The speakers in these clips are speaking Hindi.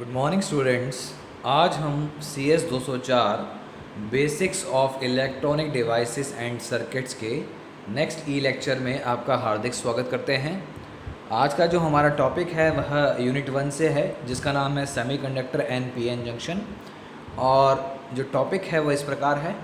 Good morning students. आज हम C S 204 basics of electronic devices and circuits के नेक्स्ट ई लेक्चर में आपका हार्दिक स्वागत करते हैं। आज का जो हमारा टॉपिक है वह यूनिट 1 से है, जिसका नाम है सेमीकंडक्टर एंड पीएन जंक्शन। और जो टॉपिक है वह इस प्रकार है।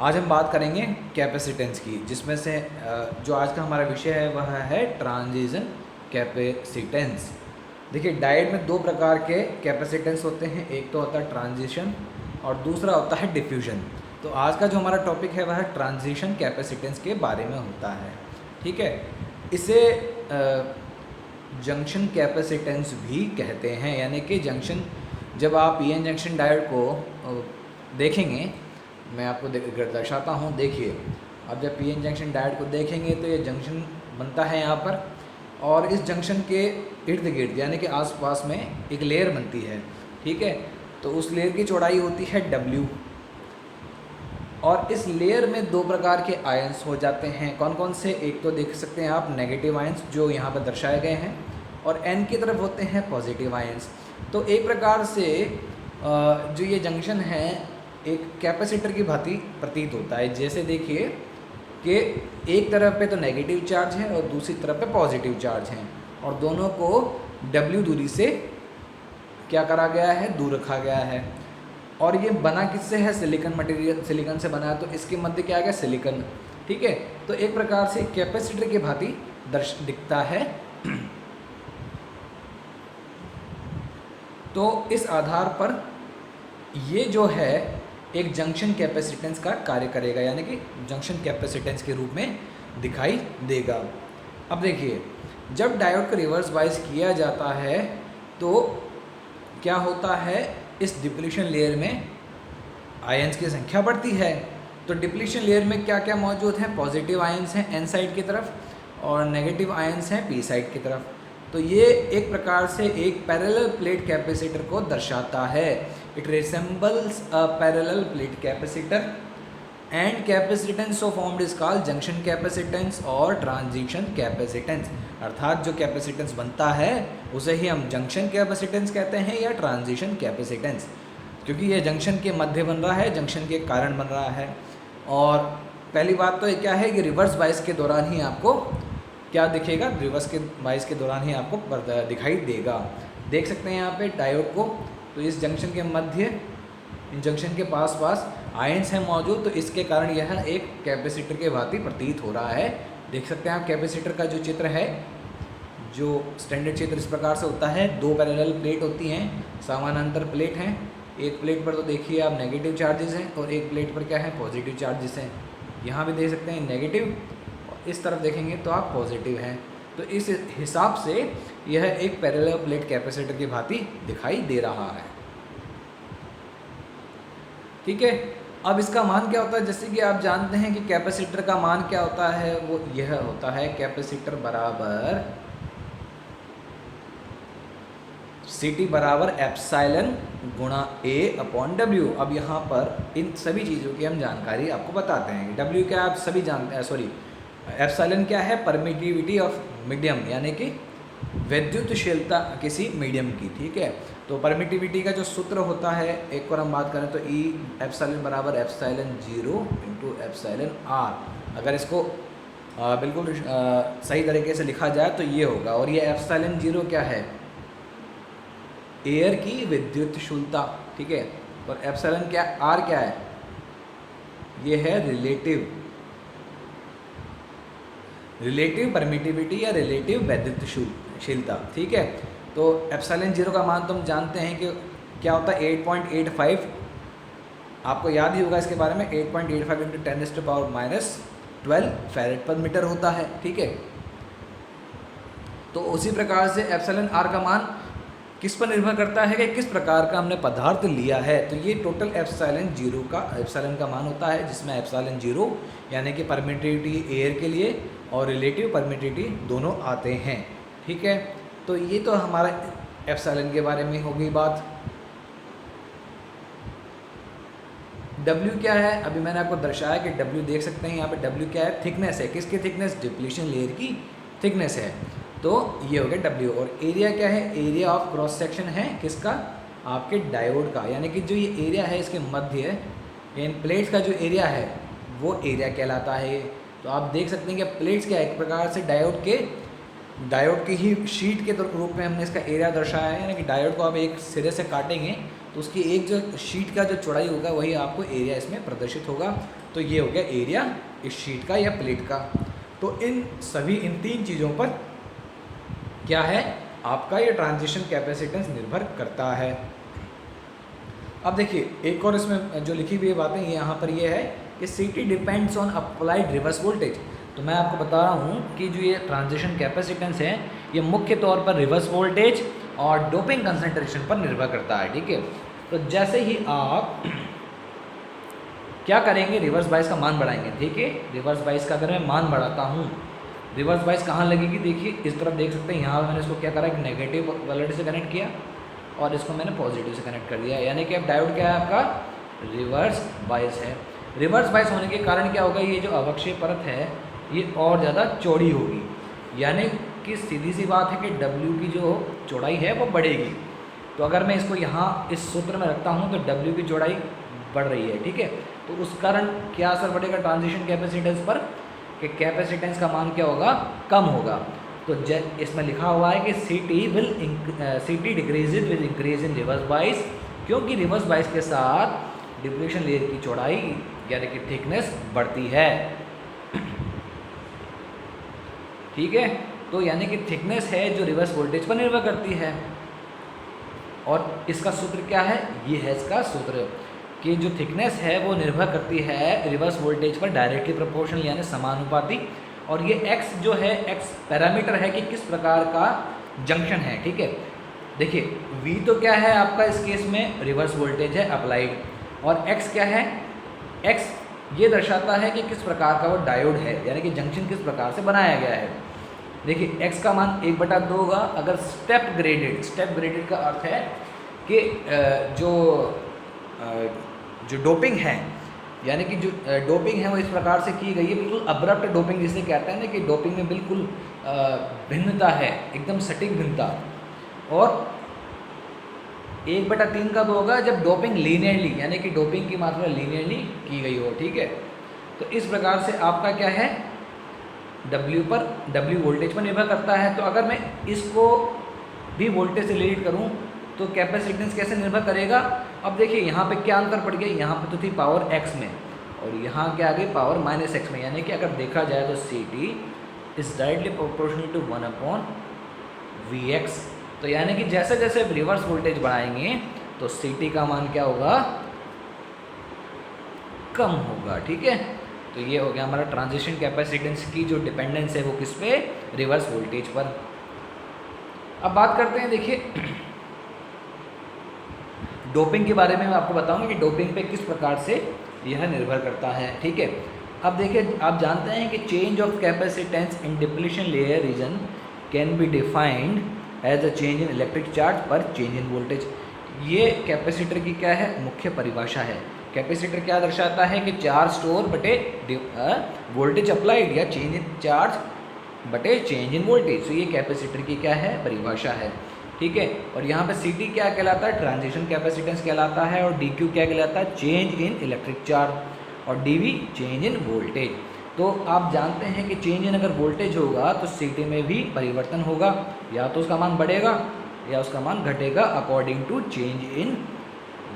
आज हम बात करेंगे कैपेसिटेंस की, जिसमें से जो आज का हमारा विषय है वह है ट्रांजिशन कैपेसिटेंस। देखिए, डायोड में दो प्रकार के कैपेसिटेंस होते हैं, एक तो होता है ट्रांजिशन और दूसरा होता है डिफ्यूजन। तो आज का जो हमारा टॉपिक है वह ट्रांजिशन कैपेसिटेंस के बारे में होता है। ठीक है, इसे जंक्शन कैपेसिटेंस भी कहते हैं। यानी कि जंक्शन, जब आप पीएन जंक्शन डायोड को देखेंगे, मैं आपको दर्शाता हूँ। देखिए, अब जब पीएन जंक्शन डायोड को देखेंगे तो ये जंक्शन बनता है यहाँ पर, और इस जंक्शन के इर्द गिर्द यानी कि आसपास में एक लेयर बनती है। ठीक है, तो उस लेयर की चौड़ाई होती है W, और इस लेयर में दो प्रकार के आयंस हो जाते हैं। कौन कौन से? एक तो देख सकते हैं आप नेगेटिव आयंस, जो यहाँ पर दर्शाए गए हैं, और N की तरफ होते हैं पॉजिटिव आयंस। तो एक प्रकार से जो ये जंक्शन है एक कैपेसिटर की भांति प्रतीत होता है। जैसे देखिए कि एक तरफ पे तो नेगेटिव चार्ज है और दूसरी तरफ पे पॉजिटिव चार्ज है, और दोनों को W दूरी से क्या करा गया है? दूर रखा गया है। और ये बना किससे है? सिलिकॉन मटेरियल, सिलिकॉन से बना है, तो इसके मध्य क्या आ गया? सिलिकॉन। ठीक है, तो एक प्रकार से कैपेसिटर की भांति दिखता है। तो इस आधार पर ये जो है एक जंक्शन कैपेसिटेंस का कार्य करेगा, यानी कि जंक्शन कैपेसिटेंस के रूप में दिखाई देगा। अब देखिए, जब डायोड को रिवर्स बायस किया जाता है तो क्या होता है? इस डिप्लीशन लेयर में आयंस की संख्या बढ़ती है। तो डिप्लीशन लेयर में क्या क्या मौजूद है? पॉजिटिव आयंस हैं N साइड की तरफ और नेगेटिव आयंस हैं P साइड की तरफ। तो ये एक प्रकार से एक पैरेलल प्लेट कैपेसिटर को दर्शाता है। It resembles a parallel plate capacitor and capacitance of formed is called junction capacitance और ट्रांजिशन कैपेसिटेंस। अर्थात जो कैपेसिटेंस बनता है उसे ही हम जंक्शन कैपेसिटेंस कहते हैं या ट्रांजिशन कैपेसिटेंस, क्योंकि ये जंक्शन के मध्य बन रहा है, जंक्शन के कारण बन रहा है। और पहली बात तो क्या है कि रिवर्स बायस के दौरान ही आपको क्या दिखेगा? रिवर्स के बायस के दौरान ही आपको दिखाई देगा। देख सकते हैं यहाँ पे डायोड को, तो इस जंक्शन के मध्य, इन जंक्शन के पास पास आयंस हैं मौजूद, तो इसके कारण यह एक कैपेसिटर के भांति प्रतीत हो रहा है। देख सकते हैं आप कैपेसिटर का जो चित्र है, जो स्टैंडर्ड चित्र इस प्रकार से होता है। दो पैरेलल प्लेट होती हैं, समानांतर प्लेट हैं। एक प्लेट पर तो देखिए आप नेगेटिव चार्जेस हैं और एक प्लेट पर क्या है? पॉजिटिव चार्जेस हैं। यहाँ भी देख सकते हैं नेगेटिव, इस तरफ देखेंगे तो आप पॉजिटिव हैं। तो इस हिसाब से यह एक पैरेलल प्लेट कैपेसिटर की भांति दिखाई दे रहा है। ठीक है, अब इसका मान क्या होता है? जैसे कि आप जानते हैं कि कैपेसिटर का मान क्या होता है, वो यह होता है कैपेसिटर बराबर CT बराबर एप्सिलॉन गुणा A अपॉन W। अब यहाँ पर इन सभी चीज़ों की हम जानकारी आपको बताते हैं। W क्या आप सभी जानते हैं, सॉरी, एप्सिलॉन क्या है? परमिटिविटी ऑफ मीडियम, यानी कि विद्युतशीलता किसी मीडियम की। ठीक है, तो परमिटिविटी का जो सूत्र होता है, एक बार हम बात करें तो E एप्सिलॉन बराबर एप्सिलॉन 0 इंटू एप्सिलॉन R। अगर इसको बिल्कुल सही तरीके से लिखा जाए तो ये होगा। और ये एप्सिलॉन 0 क्या है? एयर की विद्युतशीलता। ठीक है, और एप्सिलॉन क्या, R क्या है? ये है रिलेटिव परमिटिविटी या रिलेटिव विद्युतशीलता। ठीक है, तो एप्सिलॉन 0 का मान तो हम जानते हैं कि क्या होता है? 8.85। आपको याद ही होगा इसके बारे में, 8.85 इंटू 10⁻⁻12 फैरेड पर मीटर होता है। ठीक है, तो उसी प्रकार से एप्सिलॉन R का मान किस पर निर्भर करता है कि किस प्रकार का हमने पदार्थ लिया है। तो ये टोटल एप्सिलॉन का मान होता है, जिसमें एप्सिलॉन 0 यानी कि परमिटिविटी एयर के लिए और रिलेटिव परमिटिविटी दोनों आते हैं। ठीक है, तो ये तो हमारा एप्सिलॉन के बारे में होगी बात। W क्या है? अभी मैंने आपको दर्शाया कि W देख सकते हैं यहाँ पे W क्या है? थिकनेस है। किसकी थिकनेस? डिप्लीशन लेयर की थिकनेस है। तो ये हो गया डब्ल्यू। और एरिया क्या है, एरिया ऑफ क्रॉस सेक्शन है किसका, आपके डायोड का, यानी कि जो ये एरिया है इसके मध्य इन प्लेट्स का जो एरिया है वो एरिया कहलाता है। तो आप देख सकते हैं कि प्लेट्स क्या है, एक प्रकार से डायोड की ही शीट के रूप में हमने इसका एरिया दर्शाया है, यानी कि डायोड को आप एक सिरे से काटेंगे तो उसकी एक जो शीट का जो चौड़ाई होगा वही आपको एरिया इसमें प्रदर्शित होगा। तो ये हो गया एरिया इस शीट का या प्लेट का। तो इन तीन चीज़ों पर क्या है, आपका ये ट्रांजिशन कैपेसिटेंस निर्भर करता है। अब देखिए एक और इसमें जो लिखी हुई बातें यहाँ पर ये है कि CT depends on applied reverse voltage. तो मैं आपको बता रहा हूँ कि जो ये ट्रांजिशन कैपेसिटेंस है ये मुख्य तौर पर रिवर्स वोल्टेज और डोपिंग कंसंट्रेशन पर निर्भर करता है, ठीक है। तो जैसे ही आप क्या करेंगे, रिवर्स बायस का मान बढ़ाएंगे, ठीक है। रिवर्स बायस का अगर मैं मान बढ़ाता हूँ, रिवर्स बायस कहाँ लगेगी, देखिए इस तरफ देख सकते हैं, यहाँ मैंने इसको क्या करा, एक नेगेटिव पोलैरिटी से कनेक्ट किया और इसको मैंने पॉजिटिव से कनेक्ट कर दिया, यानी कि अब डायोड क्या है आपका, रिवर्स बायस है। रिवर्स बायस होने के कारण क्या होगा, ये जो अवक्षय परत है ये और ज़्यादा चौड़ी होगी, यानी कि सीधी सी बात है कि W की जो चौड़ाई है वो बढ़ेगी। तो अगर मैं इसको यहाँ इस सूत्र में रखता हूँ तो W की चौड़ाई बढ़ रही है, ठीक है। तो उस कारण क्या असर पड़ेगा ट्रांजिशन कैपेसिटेंस पर, कि कैपेसिटेंस का मान क्या होगा, कम होगा। तो इसमें लिखा हुआ है कि CT decreases with increase in reverse bias, क्योंकि रिवर्स बायस के साथ डिप्लीशन लेयर की चौड़ाई यानी कि थिकनेस बढ़ती है, ठीक है। तो यानी कि थिकनेस है जो रिवर्स वोल्टेज पर निर्भर करती है। और इसका सूत्र क्या है, ये है इसका सूत्र कि जो थिकनेस है वो निर्भर करती है रिवर्स वोल्टेज पर डायरेक्टली प्रोपोर्शनल यानी समानुपाती। और ये x जो है, x पैरामीटर है कि किस प्रकार का जंक्शन है, ठीक है। देखिए V तो क्या है आपका इस केस में रिवर्स वोल्टेज है अप्लाइड, और x क्या है, x ये दर्शाता है कि किस प्रकार का वो डायोड है, यानी कि जंक्शन किस प्रकार से बनाया गया है। देखिए x का मान 1/2 होगा अगर स्टेप ग्रेडेड का अर्थ है कि जो डोपिंग है, यानी कि जो डोपिंग है वो इस प्रकार से की गई है, बिल्कुल अब्रप्ट डोपिंग जिसे कहते हैं ना, कि डोपिंग में बिल्कुल भिन्नता है, एकदम सटीक भिन्नता। और 1/3 कब होगा, जब डोपिंग लीनियरली यानी कि डोपिंग की मात्रा लीनियरली की गई हो, ठीक है। तो इस प्रकार से आपका क्या है, W वोल्टेज पर निर्भर करता है। तो अगर मैं इसको भी वोल्टेज से लीड करूं तो कैपेसिटेंस कैसे निर्भर करेगा। अब देखिए यहाँ पे क्या अंतर पड़ गया, यहाँ पे तो थी पावर x में और यहाँ क्या आ गई पावर -x में, यानी कि अगर देखा जाए तो CT is directly proportional to 1/Vx। तो यानी कि जैसे जैसे रिवर्स वोल्टेज बढ़ाएंगे तो CT का मान क्या होगा, कम होगा, ठीक है। तो ये हो गया हमारा ट्रांजिशन कैपेसिटेंस की जो डिपेंडेंस है वो किस पे, रिवर्स वोल्टेज पर। अब बात करते हैं, देखिए डोपिंग के बारे में मैं आपको बताऊंगा कि डोपिंग पे किस प्रकार से यह निर्भर करता है, ठीक है। अब देखिए आप जानते हैं कि change of capacitance in depletion layer region can be defined as a change in electric charge per change in voltage. ये कैपेसिटर की क्या है, मुख्य परिभाषा है। कैपेसिटर क्या दर्शाता है कि चार्ज स्टोर बटे वोल्टेज अप्लाइड, या चेंज इन चार्ज बटे चेंज इन वोल्टेज। तो ये कैपेसिटर की क्या है, परिभाषा है, ठीक है। और यहाँ पे CT क्या कहलाता है, ट्रांजिशन कैपेसिटेंस कहलाता है, और DQ क्या कहलाता है, चेंज इन इलेक्ट्रिक चार्ज, और DV चेंज इन वोल्टेज। तो आप जानते हैं कि चेंज इन अगर वोल्टेज होगा तो CT में भी परिवर्तन होगा, या तो उसका मान बढ़ेगा या उसका मान घटेगा according to change in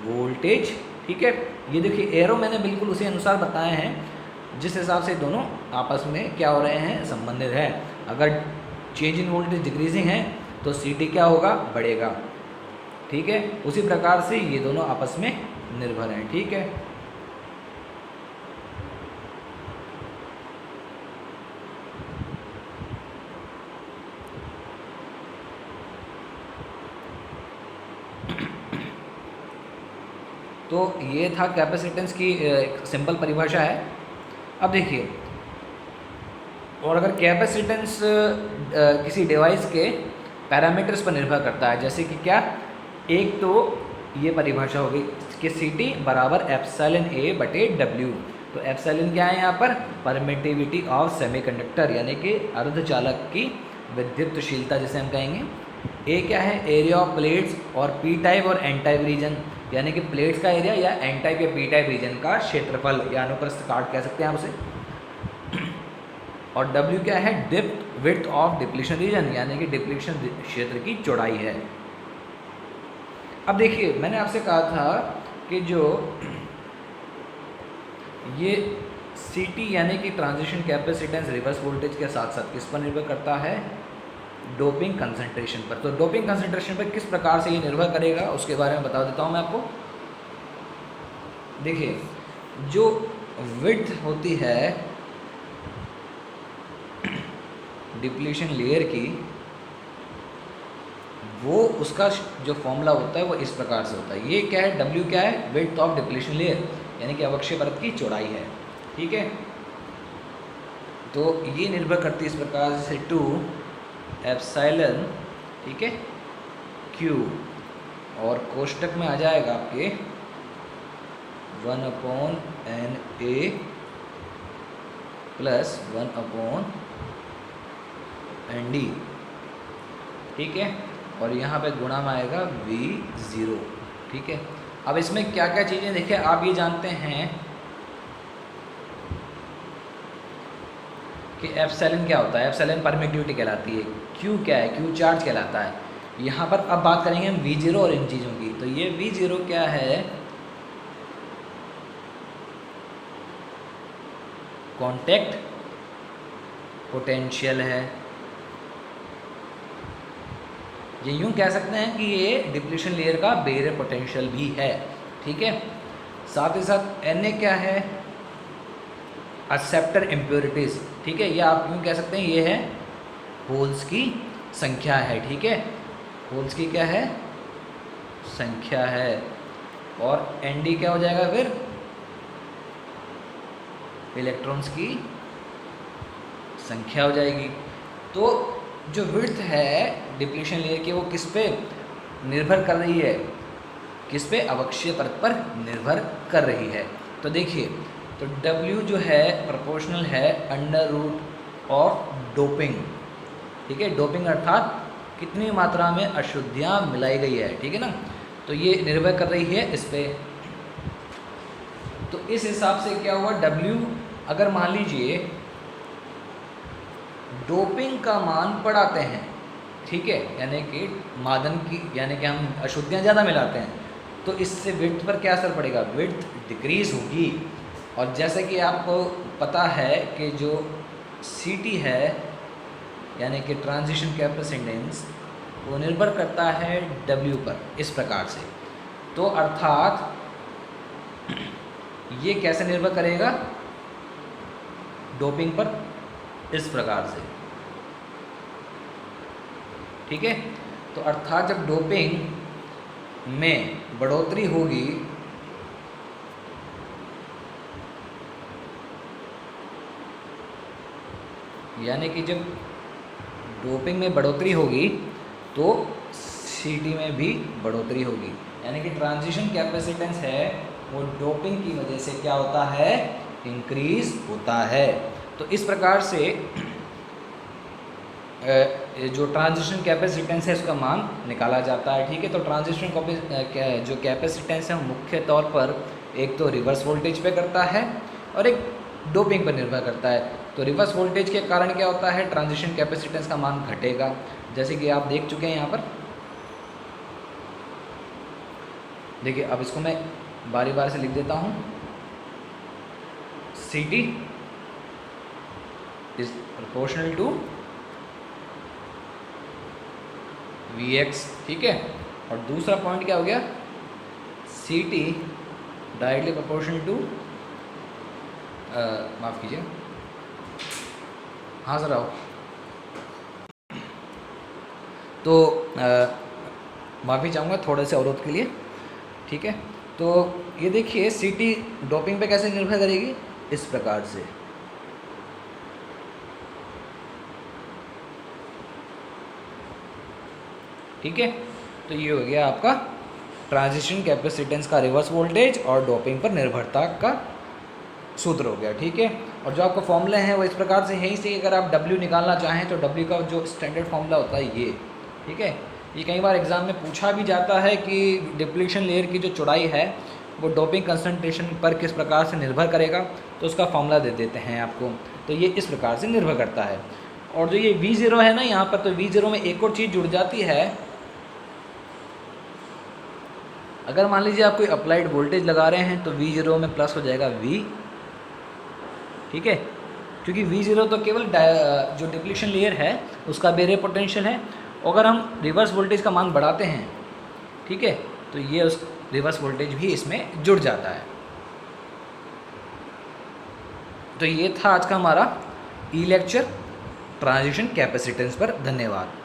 voltage, ठीक है। ये देखिए एरो मैंने बिल्कुल उसी अनुसार बताए हैं जिस हिसाब से दोनों आपस में क्या हो रहे हैं, संबंधित है। अगर चेंज इन वोल्टेज डिक्रीजिंग है तो CT क्या होगा, बढ़ेगा, ठीक है। उसी प्रकार से ये दोनों आपस में निर्भर हैं, ठीक है। तो ये था कैपेसिटेंस की एक सिंपल परिभाषा है। अब देखिए, और अगर कैपेसिटेंस किसी डिवाइस के पैरामीटर्स पर निर्भर करता है, जैसे कि क्या, एक तो ये परिभाषा हो गई कि CT बराबर εA/W। तो एप्सिलॉन क्या है यहाँ पर, परमिटिविटी ऑफ सेमीकंडक्टर, यानी कि अर्धचालक की विद्युतशीलता जिसे हम कहेंगे। ए क्या है, एरिया ऑफ प्लेट्स और पी टाइप और एन टाइप रीजन, यानी कि प्लेट्स का एरिया या एन टाइप या पी टाइप रीजन का क्षेत्रफल या अनुप्रस्थ काट कह सकते हैं आप उसे। और डब्ल्यू क्या है, depth width of depletion region, यानी कि डिप्लीशन क्षेत्र की चौड़ाई है। अब देखिए मैंने आपसे कहा था कि जो ये सी टी यानी कि ट्रांजिशन कैपेसिटेंस रिवर्स वोल्टेज के साथ साथ किस पर निर्भर करता है, डोपिंग कंसंट्रेशन पर। तो डोपिंग कंसंट्रेशन पर किस प्रकार से ये निर्भर करेगा उसके बारे में बता देता हूँ मैं आपको। देखिए जो विड्थ होती है डिप्लीशन लेयर की, वो उसका जो फॉर्मूला होता है वो इस प्रकार से होता है। ये क्या है, W क्या है, विड्थ ऑफ डिप्लीशन लेयर, यानी कि अवक्षय परत की चौड़ाई है। ठीक है, तो ये निर्भर करती है इस प्रकार से 2 एप्सिलॉन, ठीक है, Q, और कोष्टक में आ जाएगा आपके 1/NA प्लस 1/ND, ठीक है, और यहाँ पे गुणा में आएगा V0। ठीक है, अब इसमें क्या क्या चीज़ें देखिए, आप ये जानते हैं कि एप्सिलॉन क्या होता है, एप्सिलॉन परमिटिविटी कहलाती है, Q क्या है, Q चार्ज कहलाता है। यहाँ पर अब बात करेंगे हम V0 और इन चीज़ों की। तो ये V0 क्या है, कॉन्टैक्ट पोटेंशियल है, ये यूं कह सकते हैं कि ये डिप्लीशन लेयर का बैरियर पोटेंशियल भी है। ठीक है, साथ ही साथ Na क्या है, एक्सेप्टर इम्प्योरिटीज। ठीक है, ये आप यूं कह सकते हैं ये है होल्स की संख्या है। ठीक है, होल्स की क्या है, संख्या है। और Nd क्या हो जाएगा फिर, इलेक्ट्रॉन्स की संख्या हो जाएगी। तो जो विड्थ है डिप्लीशन लेयर की वो किस पे निर्भर कर रही है, किस पे, अवक्षय परत पर निर्भर कर रही है। तो देखिए, तो W जो है प्रोपोर्शनल है अंडर रूट ऑफ डोपिंग। ठीक है, डोपिंग अर्थात कितनी मात्रा में अशुद्धियाँ मिलाई गई है। ठीक है ना, तो ये निर्भर कर रही है इस पे। तो इस हिसाब से क्या हुआ, W अगर मान लीजिए डोपिंग का मान बढ़ाते हैं, ठीक है, यानी कि मादन की, यानी कि हम अशुद्धियाँ ज़्यादा मिलाते हैं, तो इससे विड्थ पर क्या असर पड़ेगा, विड्थ डिक्रीज होगी। और जैसे कि आपको पता है कि जो CT है यानी कि ट्रांजिशन कैपेसिटेंस, वो निर्भर करता है W पर इस प्रकार से। तो अर्थात ये कैसे निर्भर करेगा, डोपिंग पर इस प्रकार से। ठीक है, तो अर्थात जब डोपिंग में बढ़ोतरी होगी यानी कि जब डोपिंग में बढ़ोतरी होगी तो CT में भी बढ़ोतरी होगी, यानी कि ट्रांजिशन कैपेसिटेंस है वो डोपिंग की वजह से क्या होता है, इंक्रीज होता है। तो इस प्रकार से जो ट्रांजिशन कैपेसिटेंस है उसका मान निकाला जाता है। ठीक है, तो ट्रांजिशन जो कैपेसिटेंस है वो मुख्य तौर पर एक तो रिवर्स वोल्टेज पे करता है और एक डोपिंग पर निर्भर करता है। तो रिवर्स वोल्टेज के कारण क्या होता है, ट्रांजिशन कैपेसिटेंस का मान घटेगा, जैसे कि आप देख चुके हैं यहाँ पर। देखिए अब इसको मैं बारी बारी से लिख देता हूँ, CT is proportional to Vx। ठीक है, और दूसरा पॉइंट क्या हो गया, CT डायरेक्टली प्रोपोर्शनल टू, माफ़ कीजिए, हाँ सर आओ। तो माफ़ी चाहूँगा थोड़े से अवरोध के लिए। ठीक है, तो ये देखिए CT डोपिंग पे कैसे निर्भर करेगी, इस प्रकार से। ठीक है, तो ये हो गया आपका ट्रांजिशन कैपेसिटेंस का रिवर्स वोल्टेज और डोपिंग पर निर्भरता का सूत्र हो गया, ठीक है। और जो आपका फॉर्मूला है वो इस प्रकार से है ही सही। अगर आप W निकालना चाहें तो W का जो स्टैंडर्ड फॉर्मूला होता है ये, ठीक है। ये कई बार एग्जाम में पूछा भी जाता है कि डिप्लीशन लेयर की जो चौड़ाई है वो डोपिंग कंसंट्रेशन पर किस प्रकार से निर्भर करेगा, तो उसका फॉर्मूला दे देते हैं आपको। तो ये इस प्रकार से निर्भर करता है। और जो ये V0 है ना यहाँ पर, तो V0 में एक और चीज़ जुड़ जाती है। अगर मान लीजिए आप कोई अप्लाइड वोल्टेज लगा रहे हैं तो V0 में प्लस हो जाएगा V, ठीक है, क्योंकि V0 तो केवल जो डिप्लीशन लेयर है उसका बेरियर पोटेंशियल है। अगर हम रिवर्स वोल्टेज का मान बढ़ाते हैं, ठीक है, तो ये उस रिवर्स वोल्टेज भी इसमें जुड़ जाता है। तो ये था आज का हमारा ई लेक्चर ट्रांजिशन कैपेसिटेंस पर। धन्यवाद।